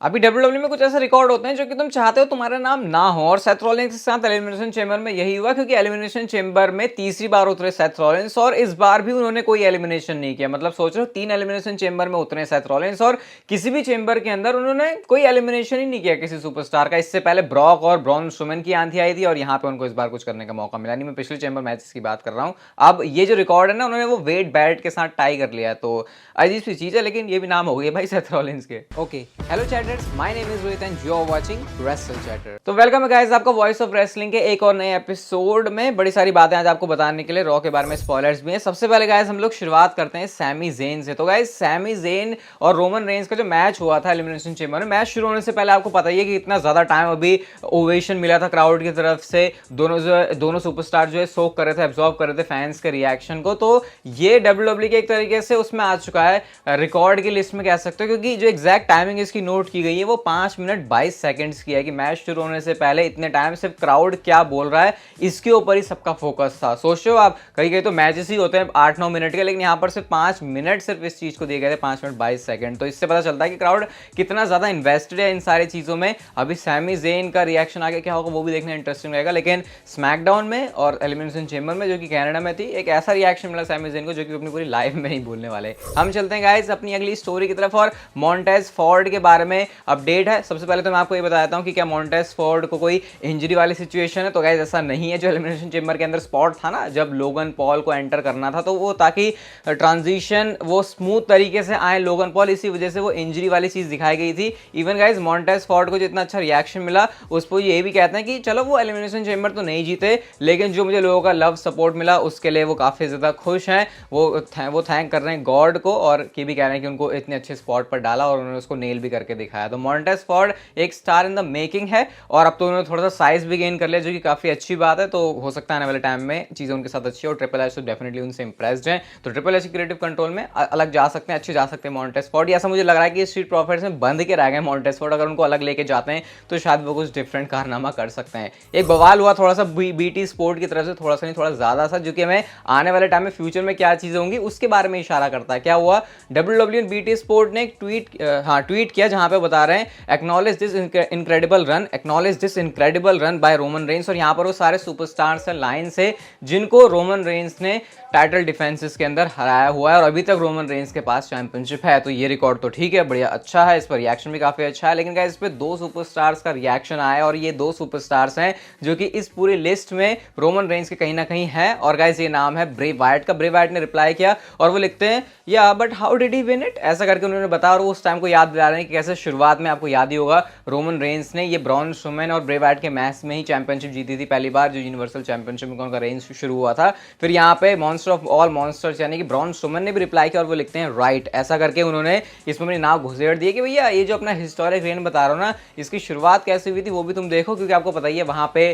अभी डब्ल्यूडब्ल्यू में कुछ ऐसे रिकॉर्ड होते हैं जो कि तुम चाहते हो तुम्हारा नाम ना हो, और सेथ रॉलिंस के साथ एलिमिनेशन चेंबर में यही हुआ, क्योंकि एलिमिनेशन चेंबर में तीसरी बार उतरे सेथ रॉलिंस और इस बार भी उन्होंने कोई एलिमिनेशन नहीं किया। मतलब सोच रहे हो, 3 एलिमिनेशन चेंबर में उतरे सेथ रॉलिंस और किसी भी चेंबर के अंदर उन्होंने कोई एलिमिनेशन ही नहीं किया किसी सुपरस्टार का। इससे पहले ब्रॉक और ब्रॉन स्ट्रोमैन की आंधी आई थी और यहाँ पे उनको इस बार कुछ करने का मौका मिला नहीं। मैं पिछले चेंबर मैचेस की बात कर रहा हूँ। अब ये जो रिकॉर्ड है ना, उन्होंने वो वेड बैट के साथ टाई कर लिया, तो अजीब सी चीज है, लेकिन ये भी नाम हो गई भाई सेथ रॉलिंस के। Okay, hello chatters, my name is Rohit and you are watching Wrestle Chatter. तो वेलकम है गाइस आपका वॉइस ऑफ रेसलिंग के एक और नए एपिसोड में। बड़ी सारी बातें आज आपको बताने के लिए, रॉ के बारे में स्पॉयलर्स भी हैं। सबसे पहले गाइस हम लोग शुरुआत करते हैं सैमी ज़ेन से। तो गाइस सैमी ज़ेन और रोमन रेंस का जो मैच हुआ था एलिमिनेशन चेंबर में, मैच शुरू होने से पहले आपको पता ही है कि इतना ज्यादा टाइम अभी ओवेशन मिला था क्राउड की तरफ से। दोनों सुपरस्टार जो है सोक कर रहे थे, एब्जॉर्ब कर रहे थे फैंस के रिएक्शन को। तो ये डब्ल्यूडब्ल्यू के एक तरीके से उसमें आ चुका है, रिकॉर्ड की लिस्ट में कह सकते हो, क्योंकि जो एग्जैक्ट टाइमिंग इसकी नोट की गई है वो 5 मिनट 22 सेकंड्स की है कि मैच शुरू होने से पहले इतने टाइम सिर्फ क्राउड क्या बोल रहा है इसके ऊपर ही सबका फोकस था। सोचो आप, कहीं कहीं तो मैचेस ही होते हैं 8-9 मिनट के, लेकिन यहाँ पर सिर्फ 5 मिनट सिर्फ इस चीज को दिए गए थे, 5 मिनट 22 सेकंड। तो इससे पता चलता है कि क्राउड कितना ज्यादा इन्वेस्टेड है इन सारी चीजों में। अभी सैमी ज़ेन का रिएक्शन आगे क्या होगा वो भी देखना इंटरेस्टिंग रहेगा। लेकिन स्मैकडाउन में और एलिमिनेशन चेंबर में, जो कि कनाडा में थी, एक ऐसा रिएक्शन मिला सैमी ज़ेन को जो कि अपनी पूरी लाइफ में नहीं भूलने वाले। हम चलते हैं गाइस अपनी अगली स्टोरी की तरफ, और मॉन्टेज फॉर्ड के बारे में अपडेट है। सबसे पहले तो मैं आपको ये बता देता हूं कि क्या मॉन्टेज फॉर्ड को कोई इंजरी वाली सिचुएशन है, तो गाइस ऐसा नहीं है। जो एलिमिनेशन चेंबर के अंदर स्पॉट था ना, जब लोगन पॉल को एंटर करना था, तो वो ताकि ट्रांजिशन वो स्मूथ तरीके से आए लोगन पॉल, इसी वजह से वो इंजरी वाली चीज दिखाई गई थी। इवन गाइस मॉन्टेज फॉर्ड को जितना अच्छा रिएक्शन मिला, उस पर ये भी कहते हैं कि चलो वो एलिमिनेशन चेंबर तो नहीं जीते, लेकिन जो मुझे लोगों का लव सपोर्ट मिला उसके लिए वो काफी ज्यादा खुश हैं। वो थैंक कर रहे हैं गॉड को, और ये भी कह रहे हैं कि उनको इतने अच्छे स्पॉट पर डाला और उन्होंने उसको नेल भी करके दिखाया। तो मॉन्टेज फॉर्ड एक स्टार इन द मेकिंग है, और अब तो उन्होंने थोड़ा सा साइज भी गेन कर लिया, जो कि काफी अच्छी बात है। तो हो सकता है आने वाले टाइम में चीजें उनके साथ अच्छी हो। ट्रिपल एच तो डेफिनेटली उनसे इंप्रेस्ड हैं, तो ट्रिपल एच क्रिएटिव कंट्रोल में अलग जा सकते हैं, अच्छे जा सकते हैं मॉन्टेज फॉर्ड। ऐसा मुझे लग रहा है कि स्ट्रीट प्रॉफिट्स में बंद के रह गए मॉन्टेज फॉर्ड, अगर उनको अलग लेके जाते हैं तो शायद वो कुछ डिफरेंट कारनामा कर सकते हैं। एक बवाल हुआ थोड़ा सा बीटी स्पोर्ट की तरफ से, थोड़ा सा नहीं थोड़ा ज्यादा सा, जो कि हमें आने वाले टाइम में फ्यूचर में क्या चीजें होंगी उसके बारे में इशारा करता है। क्या हुआ, डब्ल्यूडब्ल्यू बीटी स्पोर्ट ने एक ट्वीट किया जहां पे बता रहे हैं acknowledge this incredible run by Roman Reigns, और यहाँ पर वो सारे सुपरस्टार्स हैं लाइन से जिनको रोमन रेंस ने टाइटल डिफेंसेस के अंदर हराया हुआ है, और अभी तक रोमन रेंस के पास चैंपियनशिप है। तो ये रिकॉर्ड तो ठीक है, बढ़िया अच्छा है, इस पर रिएक्शन भी काफी अच्छा है। लेकिन गाइस इस पे 2 सुपरस्टार्स का रिएक्शन आया, और ये 2 सुपरस्टार्स हैं जो कि इस पूरी लिस्ट में रोमन रेंस के कहीं ना कहीं है। और गाइस ये नाम है ब्रे वाइट का। ब्रे वाइट ने रिप्लाई किया और वो लिखते हैं या but how did he win it, ऐसा करके उन्होंने बताया। और वो उस टाइम को याद दिला रहे हैं कि कैसे शुरुआत में, आपको याद ही होगा, रोमन रेंस ने ये ब्रॉन स्ट्रोमैन और ब्रे वाइट के मैच में ही चैंपियनशिप जीती थी पहली बार, जो यूनिवर्सल चैंपियनशिप में उनका रेंस शुरू हुआ था। फिर यहाँ पे मॉन्स्टर ऑफ ऑल मॉन्स्टर्स यानी कि ब्रॉन स्ट्रोमैन ने भी रिप्लाई किया, और वो लिखते हैं राइट, ऐसा करके उन्होंने इसमें अपनी नाम घुसेड़ दी कि भैया ये जो अपना हिस्टोरिक रेन बता रहा हूँ ना, इसकी शुरुआत कैसे हुई थी वो भी तुम देखो, क्योंकि आपको पता ही है वहां पे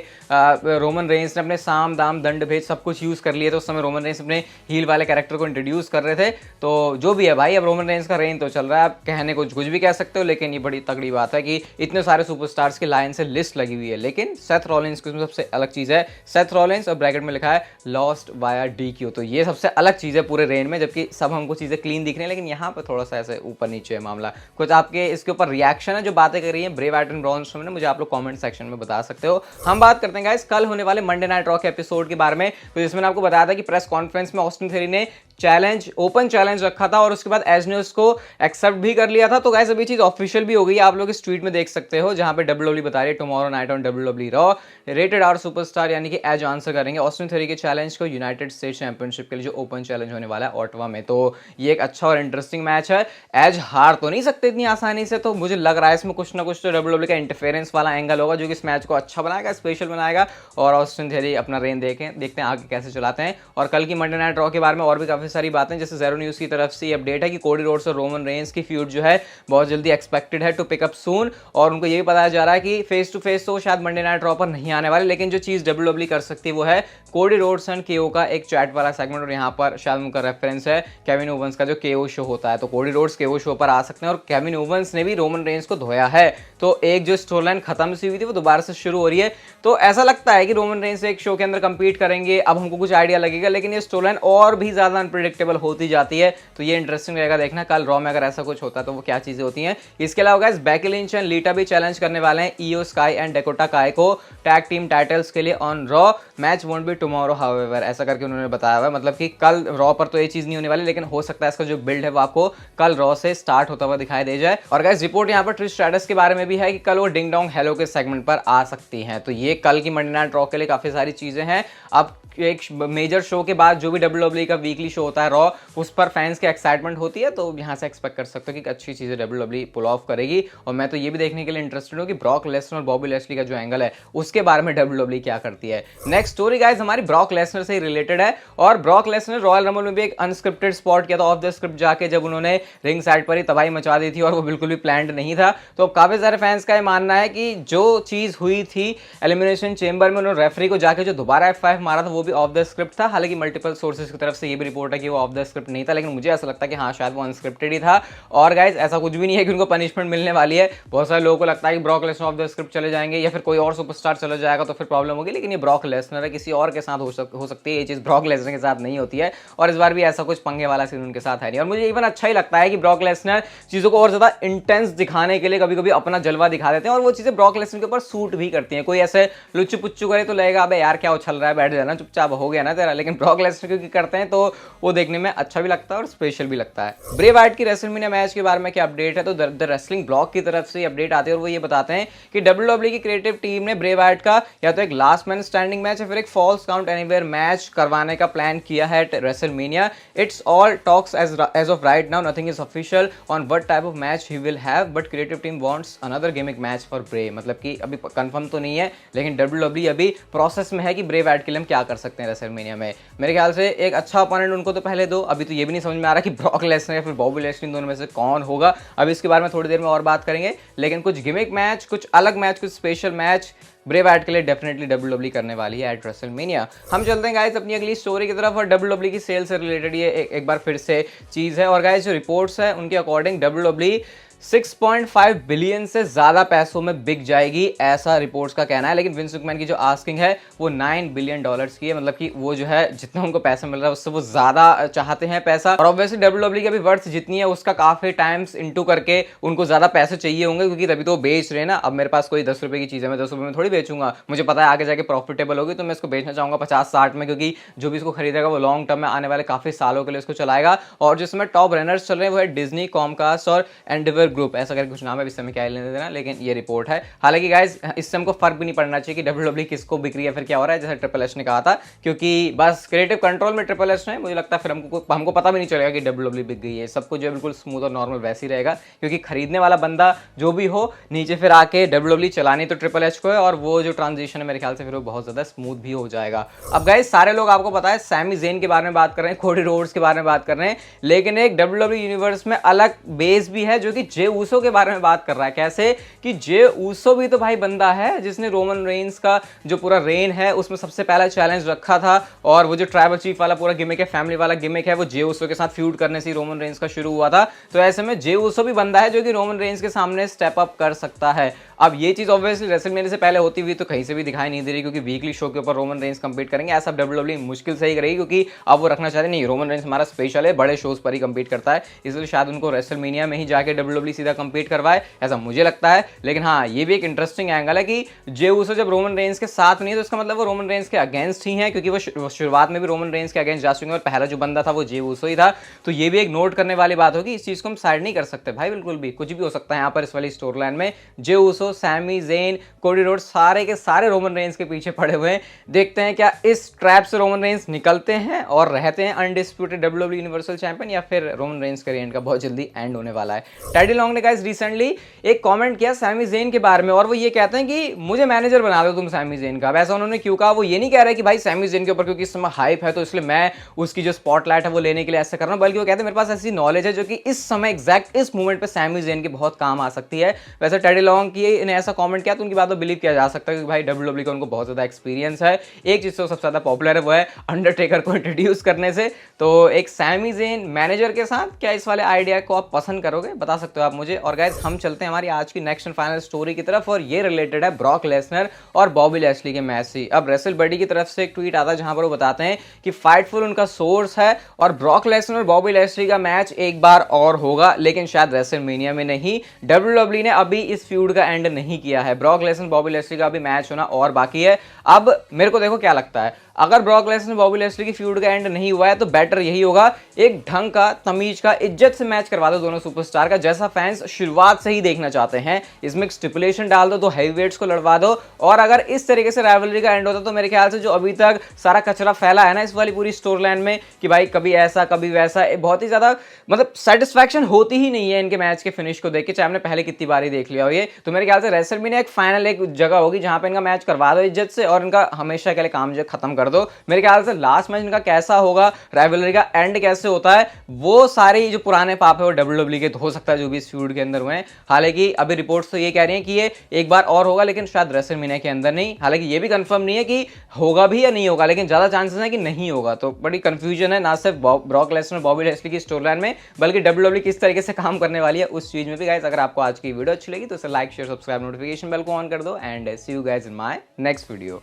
रोमन रेंस ने अपने साम दाम दंड भेद सब कुछ यूज कर लिए थे। उस समय रोमन रेंस अपने हील वाले कैरेक्टर को इंट्रोड्यूस कर रहे थे। तो जो भी है भाई, अब रोमन रेंस का रेन तो चल रहा है, आप कहने को कुछ भी कह सकते हो, लेकिन ये बड़ी तगड़ी बात है कि इतने सारे सुपरस्टार्स की लाइन से लिस्ट लगी हुई है। लेकिन सेथ रॉलिंस की सबसे अलग चीज है, सेथ रॉलिंस और ब्रैकेट में लिखा है लॉस्ट वाया डीक्यू, तो ये सबसे अलग चीज है पूरे रेन में, जबकि सब हमको चीजें क्लीन दिख रही हैं, लेकिन यहाँ पर थोड़ा सा ऐसे ऊपर नीचे है मामला। कुछ आपके इसके ऊपर रिएक्शन है, जो बातें कर रही है Bray Wyatt and Braun Strowman, मुझे आप लोग कमेंट सेक्शन में बता सकते हो। हम बात करते हैं गाइस कल होने वाले मंडे नाइट रॉ के एपिसोड के बारे में। तो जिसमें आपको बताया था कि प्रेस कॉन्फ्रेंस में ऑस्टिन थ्योरी ने ओपन चैलेंज रखा था, और उसके बाद एज ने उसको एक्सेप्ट भी कर लिया था। तो गाइस अभी चीज ऑफिशियल भी हो गई है, आप लोग इस ट्वीट में देख सकते हो, जहां पे डब्ल्यूडब्ल्यू बता रही है tomorrow night on WWE Raw rated R superstar यानी कि एज आंसर करेंगे ऑस्टिन थ्योरी के चैलेंज को यूनाइटेड स्टेट्स चैंपियनशिप के लिए, जो ओपन चैलेंज होने वाला है ऑटवा में। तो ये एक अच्छा और इंटरेस्टिंग मैच है। एज हार तो नहीं सकते इतनी आसानी से, तो मुझे लग रहा है इसमें कुछ ना कुछ तो डब्ल्यूडब्ल्यू का इंटरफेरेंस वाला एंगल होगा, जो कि इस मैच को अच्छा बनाएगा, स्पेशल बनाएगा, और ऑस्टिन थ्योरी अपना रेन देखते हैं आगे कैसे चलाते हैं। और कल की मंडे नाइट रॉ के बारे में और भी काफी सारी बातें, जैसे ज़ेरो न्यूज़ की तरफ से अपडेट है कि कोडी रोड्स और रोमन रेंस की फ्यूड जो है बहुत जल्दी एक्सपेक्टेड है टू पिकअप सून, और उनको ये भी बताया जा रहा है कि फेस टू फेस तो शायद मंडे नाइट रॉ पर नहीं आने वाले, लेकिन जो चीज़ डब्ल्यूडब्ल्यू कर सकती है वो है कोडी रोड्स एंड केओ का एक चैट वाला सेगमेंट, और यहाँ पर शायद उनका रेफरेंस है केविन ओवंस का जो केओ शो होता है, तो कोडी रोड्स केओ शो पर आ सकते हैं। और केविन ओवंस ने भी रोमन रेंज को धोया है, तो एक जो स्टोरी लाइन खत्म सी हुई थी वो दोबारा से शुरू हो रही है। तो ऐसा लगता है कि रोमन रेंज से एक शो के अंदर कंपीट करेंगे, अब हमको कुछ आइडिया लगेगा, लेकिन ये स्टोरी लाइन और भी ज्यादा अनप्रिडिक्टेबल होती जाती है। तो ये इंटरेस्टिंग रहेगा देखना कल रॉ में अगर ऐसा कुछ होता है तो वो क्या चीजें होती हैं। इसके अलावा गाइस बेकी लिंच एंड लीटा भी चैलेंज करने वाले हैं ईओ स्काई एंड डेकोटा काय को टैग टीम टाइटल्स के लिए on raw. Match won't be tomorrow however, ऐसा करके उन्होंने बताया हुआ है, मतलब कि कल रॉ पर तो ये चीज नहीं होने वाली, लेकिन हो सकता है इसका जो बिल्ड है वो आपको कल रॉ से स्टार्ट होता हुआ दिखाई दे जाए। और गाइस रिपोर्ट यहाँ पर ट्रिश स्ट्रैटस के बारे में भी है कि कल वो डिंग डोंग हेलो के सेगमेंट पर आ सकती हैं। तो ये कल की मंडे नाइट रॉ के लिए काफी सारी चीजें हैं। अब एक मेजर शो के बाद जो भी डब्ल्यूडब्ल्यूई का वीकली शो होता है रॉ, उस पर फैंस की एक्साइटमेंट होती है, तो यहां से एक्सपेक्ट कर सकते हो कि अच्छी चीजें डब्ल्यूडब्ल्यूई पुल ऑफ करेगी। और मैं तो ये भी देखने के लिए इंटरेस्टेड हूं कि ब्रॉक लेसनर और बॉबी लैशली का जो एंगल है उसके बारे में डब्ल्यूडब्ल्यूई क्या करती है। नेक्स्ट स्टोरी गाइस हमारी ब्रॉक लेसनर से रिलेटेड है, और ब्रॉक लेसनर रॉयल रंबल में भी एक अनस्क्रिप्टेड स्पॉट किया था ऑफ द स्क्रिप्ट जाके, जब उन्होंने रिंग साइड पर ही तबाही मचा दी थी और वो बिल्कुल भी प्लान्ड नहीं था। तो काफी सारे फैंस का ये मानना है कि जो चीज हुई थी एलिमिनेशन चेंबर में, उन्होंने रेफरी को जाके जो दोबारा F5 मारा था वो भी ऑफ द स्क्रिप्ट था। हालांकि मल्टीपल सोर्सेज की तरफ से ये भी रिपोर्ट है कि वो ऑफ द स्क्रिप्ट नहीं था, लेकिन मुझे ऐसा लगता है कि हाँ शायद वो अनस्क्रिप्टेड ही था। और गाइस ऐसा कुछ भी नहीं है कि उनको पनिशमेंट मिलने वाली है। बहुत सारे लोगों को लगता है कि Brock Lesnar of the script चले जाएंगे या फिर कोई और सुपरस्टार चला जाएगा तो फिर प्रॉब्लम होगी, लेकिन ये ब्रॉक लेसनर है, किसी और के साथ हो सकती है, ये चीज ब्रॉक लेसनर के साथ नहीं होती है। और इस बार भी ऐसा कुछ पंगे वाला सीन उनके साथ है नहीं। और मुझे इवन अच्छा ही लगता है कि ब्रॉक लेसनर चीजों को और ज्यादा इंटेंस दिखाने के लिए कभी कभी अपना जलवा दिखा देते हैं, और वो चीजें ब्रॉक लेसनर के ऊपर सूट भी करती हैं। कोई ऐसे लुच्चू पुच्चू करे तो लगेगा अबे यार क्या उछल रहा है, बैठ जाना चुपचाप, हो गया ना तेरा, लेकिन ब्रॉक लेसनर क्योंकि करते हैं तो वो देखने में अच्छा भी लगता है और स्पेशल भी लगता है। ब्रे वाइट की रेसलमेनिया मैच के बारे में क्या अपडेट है, तो द रेसलिंग ब्लॉग की तरफ से अपडेट आती है और वो ये बताते हैं कि डब्ल्यूडब्ल्यूई की क्रिएटिव टीम ने ब्रे वाइट का या तो एक लास्ट मैन स्टैंडिंग मैच या फिर एक फॉल्स काउंट एनीवेयर मैच करवाने का प्लान किया है WrestleMania. It's all talks as of right now, nothing is official on what type of match he will have, but creative team wants another gimmick match for Bray. मतलब कि अभी confirm तो नहीं है, लेकिन डब्ल्यूडब्ल्यूई अभी प्रोसेस में है कि ब्रे वाइट के लिए हम क्या कर सकते हैं रेसलमेनिया में। मेरे ख्याल से एक अच्छा अपोनेंट उनको तो पहले दो। अभी तो ये भी नहीं समझ में आ रहा कि ब्रॉक लेसनर या फिर बॉबी लैशली दोनों में से कौन होगा। अभी इसके बारे में थोड़ी देर में और बात करेंगे, लेकिन कुछ गिमिक मैच, कुछ अलग मैच, कुछ स्पेशल मैच ब्रे वाइट के लिए डेफिनेटली डब्ल्यूडब्ल्यूई करने वाली है एट रेसलमेनिया। हम चलते हैं गाइस अपनी अगली स्टोरी की तरफ, और डब्ल्यूडब्ल्यूई की सेल से रिलेटेड ये एक बार फिर से चीज है। और गाइस जो रिपोर्ट्स है उनके अकॉर्डिंग डब्ल्यूडब्ल्यूई 6.5 बिलियन से ज्यादा पैसों में बिक जाएगी, ऐसा रिपोर्ट्स का कहना है। लेकिन विंस मैकमैन की जो आस्किंग है वो $9 बिलियन की है, मतलब कि वो जो है जितना उनको पैसा मिल रहा है उससे वो ज्यादा चाहते हैं पैसा। और ऑब्वियसली डब्ल्यूडब्ल्यूई की अभी वर्थ जितनी है उसका काफी टाइम्स इनटू करके उनको ज्यादा पैसे चाहिए होंगे, क्योंकि तभी तो बेच रहे हैं ना। अब मेरे पास कोई 10 रुपए की चीज है, मैं 10 रुपए में थोड़ी बेचूंगा, मुझे पता है आगे जाके प्रॉफिटेबल होगी, तो मैं इसको बेचना चाहूंगा 50-60 में, क्योंकि जो भी इसको खरीदेगा वो लॉन्ग टर्म में आने वाले काफी सालों के लिए इसको चलाएगा। और जिसमें टॉप रनर्स चल रहे हैं वो है डिज्नी, कॉमकास्ट और एंडेवर ग्रुप, ऐसा करके कुछ नाम है, इस समय क्या लेने देना, लेकिन ये रिपोर्ट है। हालांकि गाइस इससे हमको फर्क भी नहीं पड़ना चाहिए कि डब्ल्यूडब्ल्यूई किसको बिक रही है फिर क्या हो रहा है, जैसे ट्रिपल एच ने कहा था, क्योंकि बस क्रिएटिव कंट्रोल में ट्रिपल एच है। मुझे लगता है फिर हमको पता भी नहीं चलेगा कि डब्ल्यूडब्ल्यूई बिक गई है। सब कुछ जो है बिल्कुल स्मूथ और नॉर्मल वैसे ही रहेगा, क्योंकि खरीदने वाला बंदा जो भी हो नीचे फिर आके डब्ल्यूडब्ल्यूई चलानी तो ट्रिपल एच को है, और वो जो ट्रांजिशन है मेरे ख्याल से फिर वो बहुत ज्यादा स्मूथ भी हो जाएगा। अब गाइस सारे लोग आपको पता है सैमी ज़ेन के बारे में बात कर रहे हैं, कोडी रोड्स के बारे में बात कर रहे हैं, लेकिन एक डब्ल्यूडब्ल्यूई यूनिवर्स में अलग बेस भी है जो कि जे ऊसो के बारे में बात कर रहा है। कैसे कि जे ऊसो भी तो भाई बंदा है जिसने रोमन रेंस का जो पूरा रेन है उसमें सबसे पहला चैलेंज रखा था, और वो जो ट्राइबल चीफ वाला पूरा गिमिक है, फैमिली वाला गिमिक है, वो जे ऊसो के साथ फ्यूड करने से रोमन रेंस का शुरू हुआ था। तो ऐसे में जे ऊसो भी बंदा है जो कि रोमन रेंस के सामने स्टेप अप कर सकता है। अब ये चीज ऑब्वियसली रेसलमेनिया से पहले होती हुई तो कहीं से भी दिखाई नहीं दे रही, क्योंकि वीकली शो के ऊपर रोमन रेंस कंपीट करेंगे ऐसा डब्ल्यूडब्ल्यूई मुश्किल से ही करेगी, क्योंकि अब वो रखना चाहते नहीं, रोमन रेंस हमारा स्पेशल है, बड़े शोज पर ही कंपीट करता है, इसलिए शायद उनको रेसलमेनिया में ही जाके डब्ल्यूडब्ल्यूई सीधा कंपीट करवाए, ऐसा मुझे लगता है। लेकिन हाँ ये भी एक इंटरेस्टिंग एंगल है कि जे ऊसो जब रोमन रेंस के साथ नहीं है तो इसका मतलब वो रोमन रेंस के अगेंस्ट ही है, क्योंकि वो शुरुआत में भी रोमन रेंस के अगेंस्ट जा चुके हैं और पहला जो बंदा था वो जे ऊसो ही था। तो ये भी एक नोट करने वाली बात होगी, इस चीज को हम साइड नहीं कर सकते भाई, बिल्कुल भी कुछ भी हो सकता है यहाँ पर इस वाली स्टोरी लाइन में। Jey Uso, Sami Zayn, Cody Rhodes सारे के सारे रोमन रेंस के पीछे पड़े हुए हैं। देखते हैं क्या इस ट्रैप से रोमन रेंस निकलते हैं और रहते हैं अनडिस्प्यूटेड डब्ल्यूडब्ल्यूई यूनिवर्सल चैंपियन, या फिर रोमन रेंस का रेन का बहुत जल्दी एंड होने वाला है। टेडी लॉन्ग ने गाइस रिसेंटली एक कमेंट किया सैमी ज़ेन के बारे में, और वो ये कहते हैं कि मुझे मैनेजर बना दो तुम सैमी ज़ेन का। वैसा उन्होंने क्यों कहा, वो ये नहीं कह रहे कि भाई सैमी ज़ेन के ऊपर क्योंकि इस समय हाइप है तो इसलिए मैं उसकी जो स्पॉटलाइट है वो लेने के लिए ऐसा कर रहा हूं, बल्कि वो कहते हैं मेरे पास ऐसी नॉलेज है जो कि इस समय एग्जैक्ट इस मोमेंट पे सैमी ज़ेन के बहुत काम आ सकती है। वैसे टेडी लॉन्ग की ने ऐसा कमेंट किया तो उनकी बात तो बिलीव किया जा सकता है कि भाई WWE का उनको बहुत ज़्यादा एक्सपीरियंस है। एक चीज़ तो सबसे ज़्यादा पॉपुलर है वो है अंडरटेकर को इंट्रोड्यूस करने से। तो एक सैमी ज़ेन मैनेजर के साथ क्या इस वाले आइडिया को आप पसंद करोगे, बता सकते हो आप मुझे। और गाइस हम चलते हैं हमारी आज की नेक्स्ट एंड फाइनल स्टोरी की तरफ और ये रिलेटेड है ब्रॉक लेसनर और बॉबी लैशली के मैच से। अब रेसल बडी की तरफ से एक ट्वीट आता है जहां पर वो बताते हैं कि फाइटफुल उनका सोर्स है और ब्रॉक लेसनर और बॉबी लैशली का मैच एक बार और होगा, लेकिन शायद रेसलमेनिया में नहीं। WWE ने अभी इस फ्यूड का एंड नहीं किया है। ब्रॉक लेसनर बॉबी लैशली का अभी मैच होना और बाकी है। अब मेरे को देखो क्या लगता है, अगर ब्रॉक लेसनर बॉबी लैशली की फ्यूड का एंड नहीं हुआ है तो बेटर यही होगा एक ढंग का, तमीज का, इज्जत से मैच करवा दो दोनों सुपरस्टार का, जैसा फैंस शुरुआत से ही देखना चाहते हैं। इसमें स्टिपुलेशन डाल दो, हैवीवेट्स को लड़वा दो। और अगर इस तरीके से राइवलरी का एंड होता तो मेरे ख्याल से जो अभी तक सारा कचरा फैला है ना इस वाली पूरी स्टोरी लाइन में कि भाई कभी ऐसा कभी वैसा, बहुत ही ज्यादा मतलब सेटिस्फैक्शन होती ही नहीं है इनके मैच के फिनिश को देख के, चाहे हमने पहले कितनी बारी देख लिया हो ये। तो मेरे ख्याल से रेसलमेनिया एक फाइनल एक जगह होगी जहां पे इनका मैच करवा दो इज्जत से और इनका हमेशा के लिए काम जो खत्म कर दो। मेरे ख्याल से लास्ट मैच इनका कैसा होगा, राइवलरी का एंड कैसे होता है, वो सारे जो पुराने पाप है वो WWE के हो सकता है जो भी इस फ्यूड के अंदर हुए हैं। हालांकि अभी रिपोर्ट्स तो ये कह रही हैं कि ये एक बार और होगा लेकिन शायद रेसलमेनिया के अंदर नहीं। हालांकि ये भी कंफर्म नहीं है कि होगा भी या नहीं होगा, लेकिन ज्यादा चांसेस है कि नहीं होगा। तो बड़ी कंफ्यूजन है ना सिर्फ ब्रॉक लेसनर बॉबी लैशली की स्टोरी लाइन में, बल्कि WWE किस तरीके से काम करने वाली है उस चीज में भी। गाइस अगर आपको आज की वीडियो अच्छी लगी तो इसे like share subscribe notification bell को ऑन कर दो and see you guys in my next video.